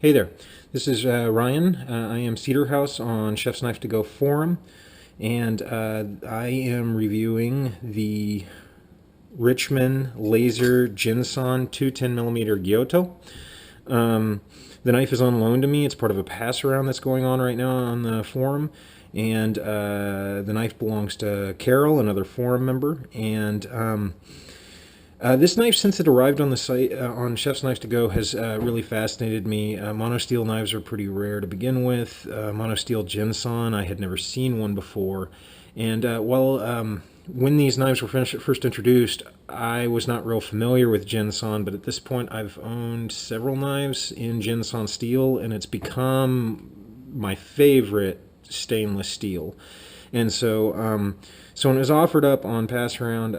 Hey there, this is Ryan. I am Cedar House on Chef's Knife to Go forum, and I am reviewing the Richmond Laser Ginsan 210mm gyuto. The knife is on loan to me. It's part of a pass around that's going on right now on the forum, and the knife belongs to Carol, another forum member, and this knife, since it arrived on the site on Chef's Knives to Go, has really fascinated me. Monosteel knives are pretty rare to begin with. Monosteel Ginsan, I had never seen one before. And when these knives were first introduced, I was not real familiar with Ginsan, but at this point I've owned several knives in Ginsan steel, and it's become my favorite stainless steel. And so when it was offered up on Pass Around,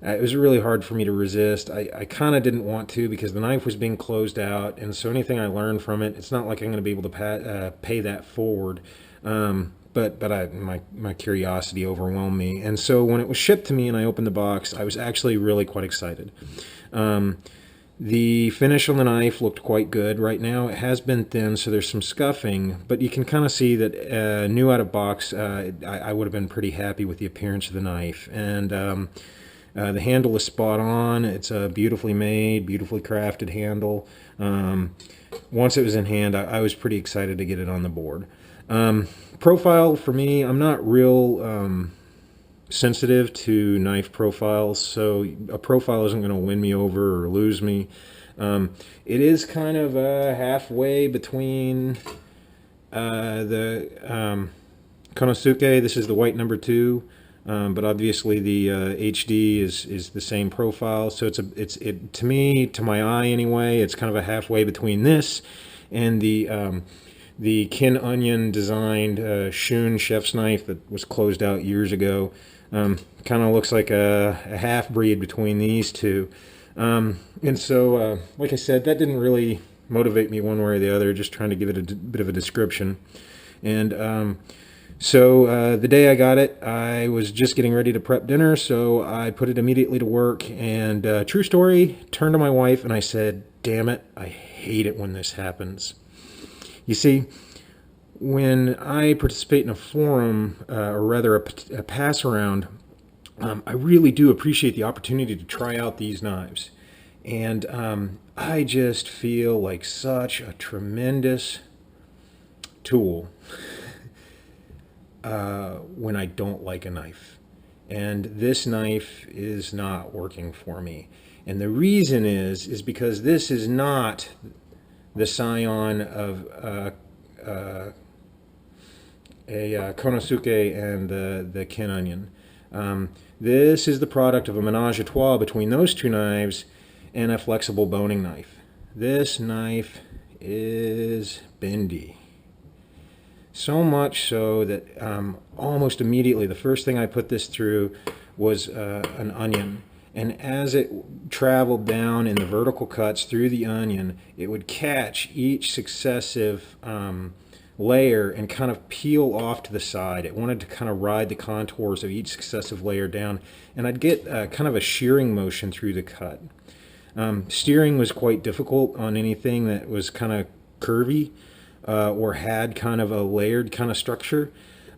it was really hard for me to resist. I kind of didn't want to because the knife was being closed out, and so anything I learned from it, it's not like I'm going to be able to pay that forward. My curiosity overwhelmed me, and so when it was shipped to me and I opened the box, I was actually really quite excited. The finish on the knife looked quite good. Right now it has been thin, so there's some scuffing, but you can kind of see that new out of box, I would have been pretty happy with the appearance of the knife. And the handle is spot on. It's a beautifully made, beautifully crafted handle. Once it was in hand, I was pretty excited to get it on the board. Profile for me, I'm not real sensitive to knife profiles, so a profile isn't going to win me over or lose me. It is kind of halfway between the Konosuke. This is the white number 2. But obviously the HD is the same profile, so to me, to my eye anyway, it's kind of a halfway between this and the Kin Onion designed Shun chef's knife that was closed out years ago. Kind of looks like a half breed between these two, and so like I said, that didn't really motivate me one way or the other. Just trying to give it a bit of a description, and So the day I got it, I was just getting ready to prep dinner, so I put it immediately to work, and true story, turned to my wife and I said, "Damn it, I hate it when this happens." You see, when I participate in a forum, or rather a pass around, I really do appreciate the opportunity to try out these knives. And I just feel like such a tremendous tool when I don't like a knife. And this knife is not working for me. And the reason is because this is not the scion of a Konosuke and the Kin Onion. This is the product of a menage a trois between those two knives and a flexible boning knife. This knife is bendy. So much so that almost immediately the first thing I put this through was an onion. And as it traveled down in the vertical cuts through the onion, it would catch each successive layer and kind of peel off to the side. It wanted to kind of ride the contours of each successive layer down, and I'd get kind of a shearing motion through the cut. Steering was quite difficult on anything that was kind of curvy or had kind of a layered kind of structure.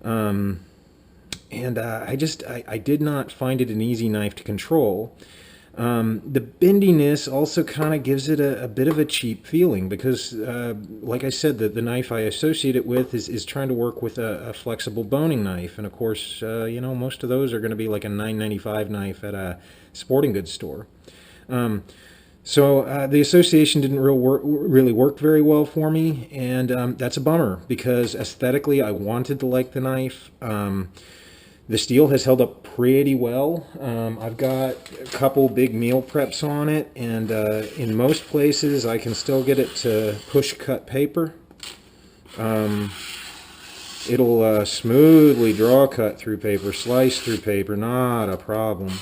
I did not find it an easy knife to control. The bendiness also kind of gives it a bit of a cheap feeling because, like I said, the knife I associate it with is trying to work with a flexible boning knife. And of course, most of those are going to be like a $9.95 knife at a sporting goods store. So the association didn't really work very well for me, and that's a bummer because aesthetically I wanted to like the knife. The steel has held up pretty well. I've got a couple big meal preps on it, and in most places I can still get it to push cut paper. It'll smoothly draw cut through paper, slice through paper, not a problem.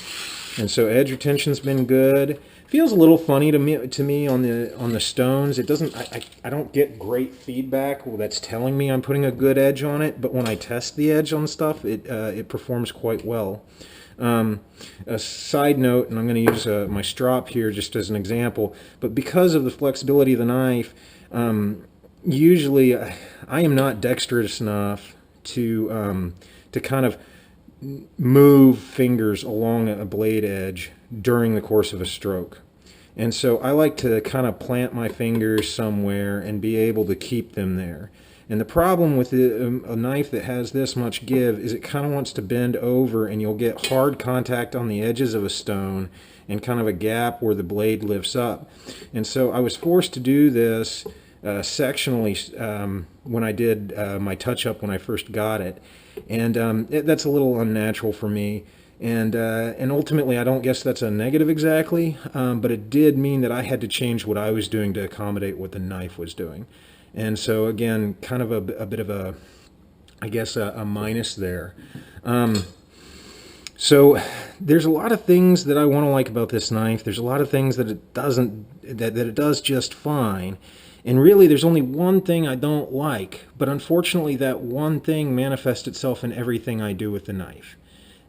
And so edge retention's been good. Feels a little funny to me on the stones. It doesn't. I don't get great feedback that's telling me I'm putting a good edge on it. But when I test the edge on stuff, it performs quite well. A side note, and I'm going to use my strop here just as an example. But because of the flexibility of the knife, Usually, I am not dexterous enough to kind of move fingers along a blade edge during the course of a stroke. And so I like to kind of plant my fingers somewhere and be able to keep them there. And the problem with a knife that has this much give is it kind of wants to bend over, and you'll get hard contact on the edges of a stone and kind of a gap where the blade lifts up. And so I was forced to do this sectionally when I did my touch-up when I first got it. And that's a little unnatural for me. And ultimately, I don't guess that's a negative exactly, but it did mean that I had to change what I was doing to accommodate what the knife was doing. And so again, kind of a bit of a, I guess, a minus there. So there's a lot of things that I want to like about this knife. There's a lot of things that it doesn't, that it does just fine. And really, there's only one thing I don't like, but unfortunately, that one thing manifests itself in everything I do with the knife.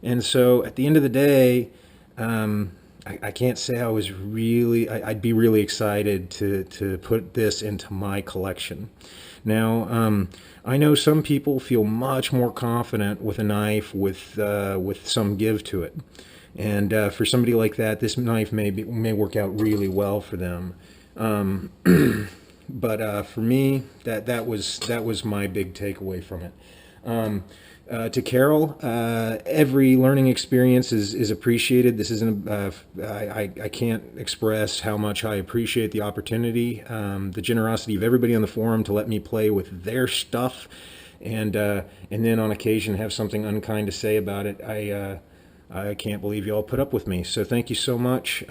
And so at the end of the day, I can't say I was really, I'd be really excited to put this into my collection. Now, I know some people feel much more confident with a knife with some give to it. And for somebody like that, this knife may work out really well for them. But for me, that was my big takeaway from it. To Carol, every learning experience is appreciated. This isn't, I can't express how much I appreciate the opportunity, the generosity of everybody on the forum to let me play with their stuff, and then on occasion have something unkind to say about it. I can't believe you all put up with me. So thank you so much,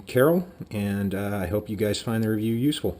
Carol, and I hope you guys find the review useful.